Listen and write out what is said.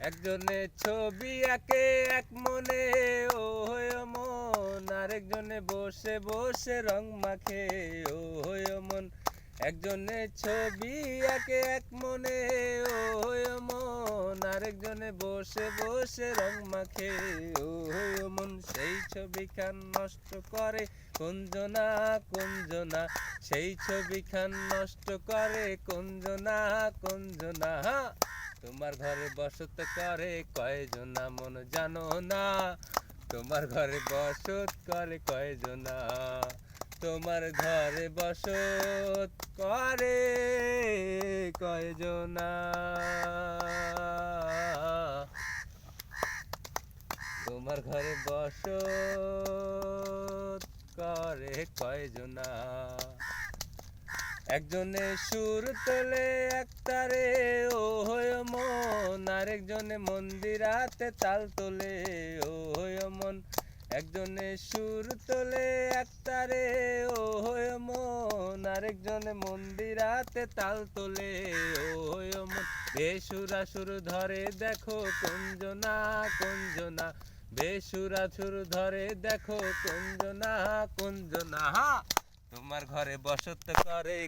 একজনে ছবি আঁকে এক মনে ও হয় মন, আরেকজনে বসে বসে রং মাখে ও হয় মন। একজনে ছবি আঁকে এক মনে ও হয় মন, আরেকজনে বসে বসে রং মাখে ও হয় মন। সেই ছবিখান নষ্ট করে কুঞ্জনা কুঞ্জনা, সেই ছবিখান নষ্ট করে কুঞ্জনা কুঞ্জনা। তোমার ঘরে বসত করে কয়জনা মন জানো না, তোমার ঘরে বসত করে কয়জনা, তোমার ঘরে বসত করে কয়জনা, তোমার ঘরে বসত করে কয়জনা। একজনে সুর তোলে একতারে ও হয় মন, আরেকজনে মন্দিরাতে তাল তোলে ও হয় মন। একজনে সুর তোলে একতারে ও হয় মন, আরেকজনে মন্দিরাতে তাল তোলে ও হয় মন। বেসুরা সুর ধরে দেখো কুঞ্জনা কুঞ্জনা, বেসুরা সুর ধরে দেখো কুঞ্জনা কুঞ্জনা। তোমার ঘরে বসত করে